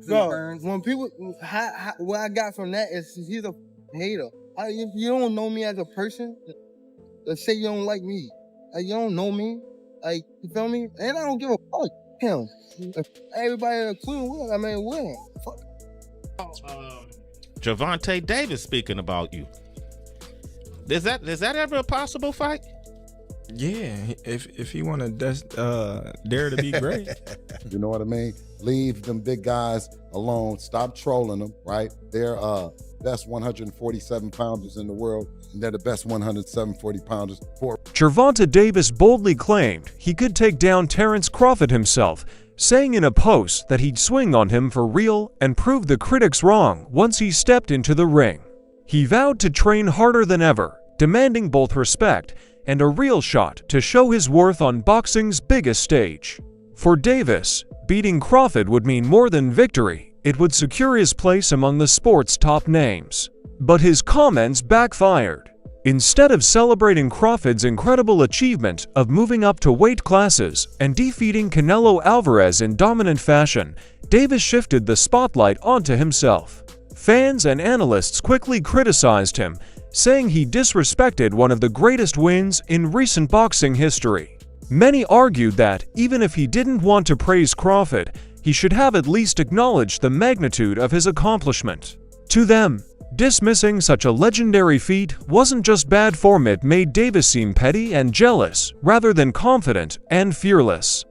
No, when people, what I got from that is he's a hater. If you don't know me as a person, let's say you don't like me, like you don't know me, like you feel me, and I don't give a fuck him. If everybody including, I mean, win. Fuck. Gervonta Davis speaking about you. Is that ever a possible fight? Yeah, if he want to dare to be great. You know what I mean? Leave them big guys alone. Stop trolling them, right? They're best 147 pounders in the world, and they're the best 140 pounders. Gervonta Davis boldly claimed he could take down Terence Crawford himself, saying in a post that he'd swing on him for real and prove the critics wrong once he stepped into the ring. He vowed to train harder than ever, demanding both respect and a real shot to show his worth on boxing's biggest stage. For Davis, beating Crawford would mean more than victory. It would secure his place among the sport's top names. But his comments backfired. Instead of celebrating Crawford's incredible achievement of moving up to weight classes and defeating Canelo Alvarez in dominant fashion, Davis shifted the spotlight onto himself. Fans and analysts quickly criticized him, saying he disrespected one of the greatest wins in recent boxing history. Many argued that, even if he didn't want to praise Crawford, he should have at least acknowledged the magnitude of his accomplishment. To them, dismissing such a legendary feat wasn't just bad form, it made Davis seem petty and jealous, rather than confident and fearless.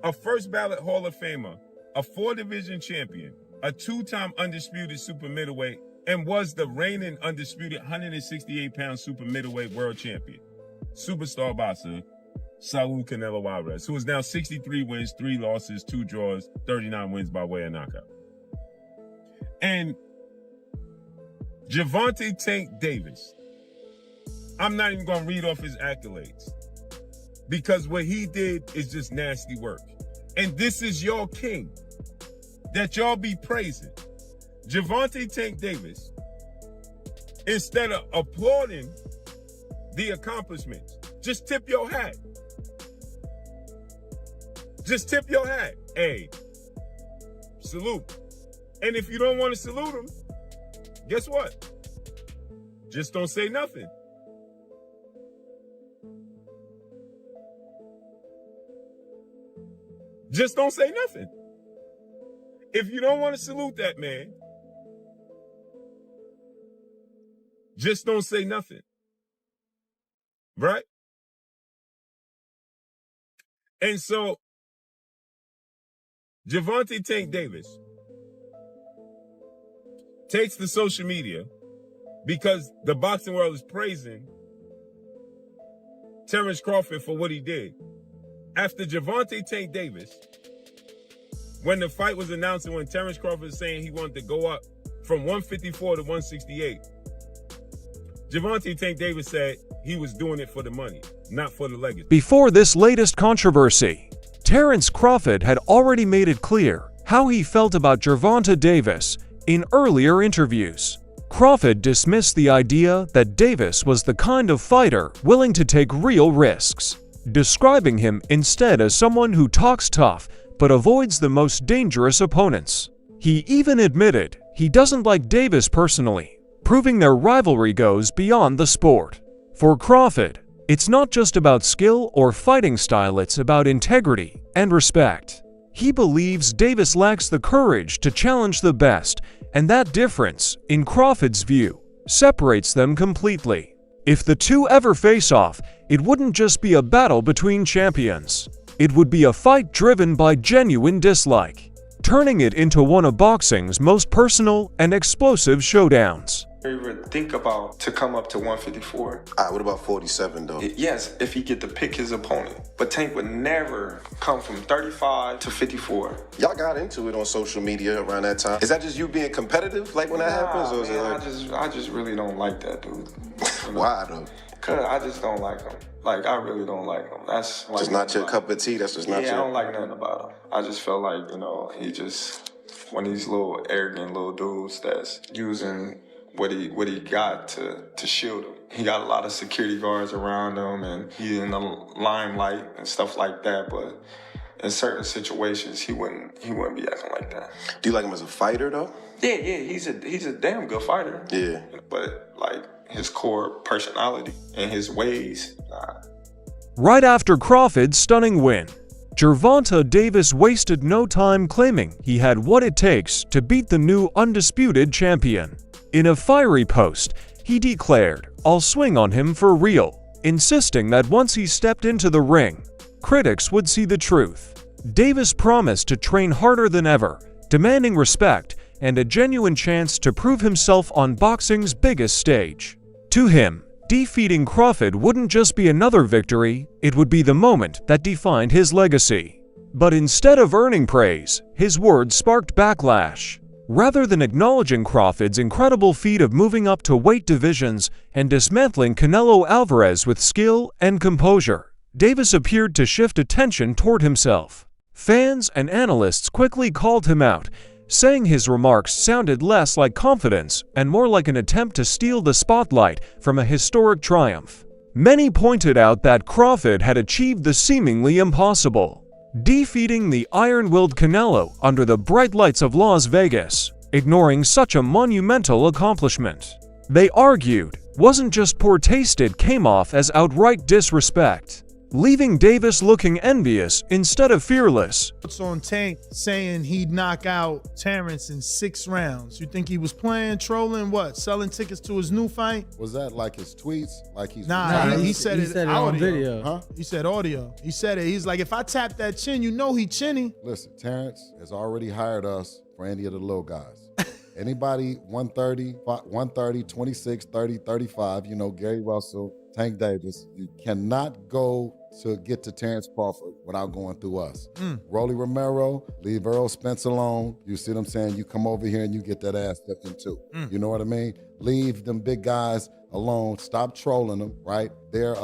A first ballot Hall of Famer, a 4-division champion, a 2-time undisputed super middleweight, and was the reigning undisputed 168-pound super middleweight world champion. Superstar boxer, Saul Canelo Alvarez, who is now 63 wins, 3 losses, 2 draws, 39 wins by way of knockout. And Gervonta Tank Davis, I'm not even going to read off his accolades, because what he did is just nasty work. And this is your king that y'all be praising. Gervonta Tank Davis, instead of applauding the accomplishments, just tip your hat. Just tip your hat. Hey, salute. And if you don't want to salute him, guess what? Just don't say nothing. Just don't say nothing. If you don't want to salute that man, just don't say nothing. Right? And so, Gervonta Tank Davis takes to social media because the boxing world is praising Terence Crawford for what he did. After Gervonta Tank Davis, when the fight was announced and when Terence Crawford was saying he wanted to go up from 154 to 168, Gervonta Tank Davis said he was doing it for the money, not for the legacy. Before this latest controversy, Terence Crawford had already made it clear how he felt about Gervonta Davis in earlier interviews. Crawford dismissed the idea that Davis was the kind of fighter willing to take real risks, describing him instead as someone who talks tough but avoids the most dangerous opponents. He even admitted he doesn't like Davis personally, proving their rivalry goes beyond the sport. For Crawford, it's not just about skill or fighting style, it's about integrity and respect. He believes Davis lacks the courage to challenge the best, and that difference, in Crawford's view, separates them completely. If the two ever face off, it wouldn't just be a battle between champions. It would be a fight driven by genuine dislike, turning it into one of boxing's most personal and explosive showdowns. Ever think about to come up to 154? What about 47 though? Yes, if he get to pick his opponent. But Tank would never come from 35 to 54. Y'all got into it on social media around that time. Is that just you being competitive, like when that happens, or is man, it like... I just really don't like that dude. Why though? Cause I just don't like him. Like, I really don't like him. That's like just not your cup of tea. That's just not your... I don't like nothing about him. I just felt like, you know, he just one of these little arrogant little dudes that's using what he got to shield him. He got a lot of security guards around him, and he's in the limelight and stuff like that. But in certain situations, he wouldn't be acting like that. Do you like him as a fighter though? Yeah, he's a damn good fighter. Yeah. But like his core personality and his ways, nah. Right after Crawford's stunning win, Gervonta Davis wasted no time claiming he had what it takes to beat the new undisputed champion. In a fiery post, he declared, "I'll swing on him for real," insisting that once he stepped into the ring, critics would see the truth. Davis promised to train harder than ever, demanding respect and a genuine chance to prove himself on boxing's biggest stage. To him, defeating Crawford wouldn't just be another victory, it would be the moment that defined his legacy. But instead of earning praise, his words sparked backlash. Rather than acknowledging Crawford's incredible feat of moving up to weight divisions and dismantling Canelo Alvarez with skill and composure, Davis appeared to shift attention toward himself. Fans and analysts quickly called him out, saying his remarks sounded less like confidence and more like an attempt to steal the spotlight from a historic triumph. Many pointed out that Crawford had achieved the seemingly impossible, defeating the iron-willed Canelo under the bright lights of Las Vegas, ignoring such a monumental accomplishment. They argued, wasn't just poor taste, it came off as outright disrespect, leaving Davis looking envious instead of fearless. What's on Tank saying he'd knock out Terence in 6 rounds? You think he was playing, trolling, what? Selling tickets to his new fight? Was that like his tweets? Like he's Nah, he said it on audio. video. Huh? He said audio. He said it. He's like, if I tap that chin, you know he chinny. Listen, Terrence has already hired us for any of the little guys. Anybody 130, 26, 30, 35, you know, Gary Russell, Tank Davis, you cannot go to get to Terence Crawford without going through us. Rolly Romero, leave Earl Spence alone. You see what I'm saying? You come over here and you get that ass lifting too. You know what I mean? Leave them big guys alone. Stop trolling them, right? They're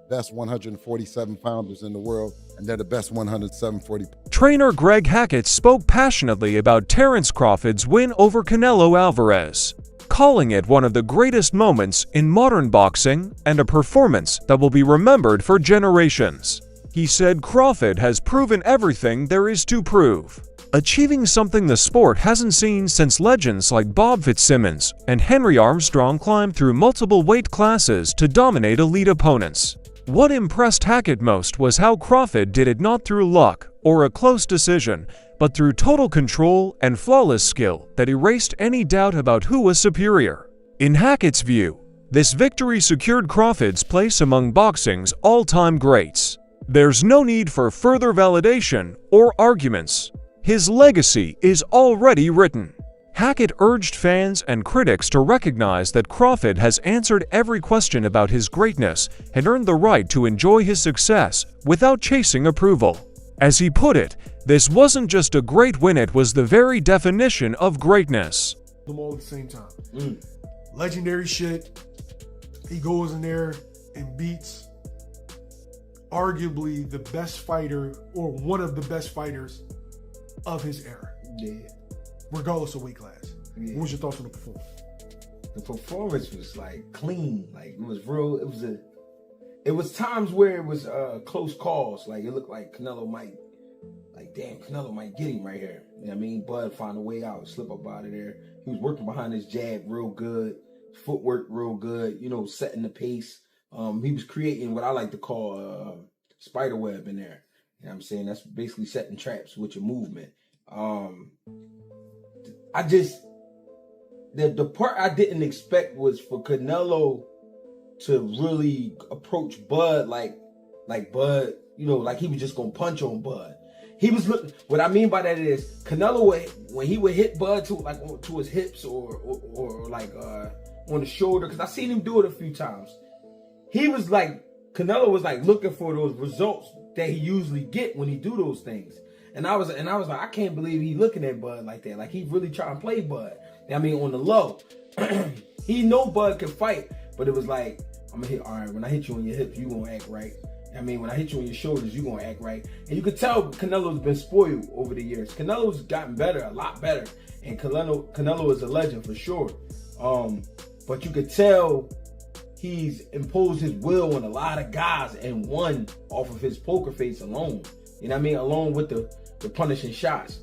best 147 pounders in the world, and they're the best 140. Trainer Greg Hackett spoke passionately about Terence Crawford's win over Canelo Alvarez, calling it one of the greatest moments in modern boxing and a performance that will be remembered for generations. He said Crawford has proven everything there is to prove, achieving something the sport hasn't seen since legends like Bob Fitzsimmons and Henry Armstrong climbed through multiple weight classes to dominate elite opponents. What impressed Hackett most was how Crawford did it not through luck or a close decision, but through total control and flawless skill that erased any doubt about who was superior. In Hackett's view, this victory secured Crawford's place among boxing's all-time greats. There's no need for further validation or arguments. His legacy is already written. Hackett urged fans and critics to recognize that Crawford has answered every question about his greatness and earned the right to enjoy his success without chasing approval. As he put it, this wasn't just a great win, it was the very definition of greatness. Them all at the same time. Legendary shit. He goes in there and beats arguably the best fighter or one of the best fighters of his era. Yeah. Regardless of weight class. Yeah. What was your thoughts on the performance? The performance was like clean, like it was real. It was times where it was close calls. Like it looked like Canelo might, Canelo might get him right here. You know what I mean? Bud found a way out, slip up out of there. He was working behind his jab real good, footwork real good. You know, setting the pace. He was creating what I like to call spider web in there. You know what I'm saying? That's basically setting traps with your movement. The part I didn't expect was for Canelo to really approach Bud like Bud, you know, like he was just gonna punch on Bud. He was looking. What I mean by that is Canelo, when he would hit Bud to his hips or on the shoulder, because I seen him do it a few times. He was like, Canelo was like looking for those results that he usually get when he do those things. And I was like, I can't believe he looking at Bud like that. Like he really trying to play Bud. I mean, on the low. He know Bud can fight, but it was like, I'm gonna hit, all right, when I hit you on your hips, you gonna act right. I mean, when I hit you on your shoulders, you gonna act right. And you could tell Canelo's been spoiled over the years. Canelo's gotten better, a lot better. And Canelo is a legend for sure. But you could tell he's imposed his will on a lot of guys and won off of his poker face alone. You know what I mean? Along with the punishing shots.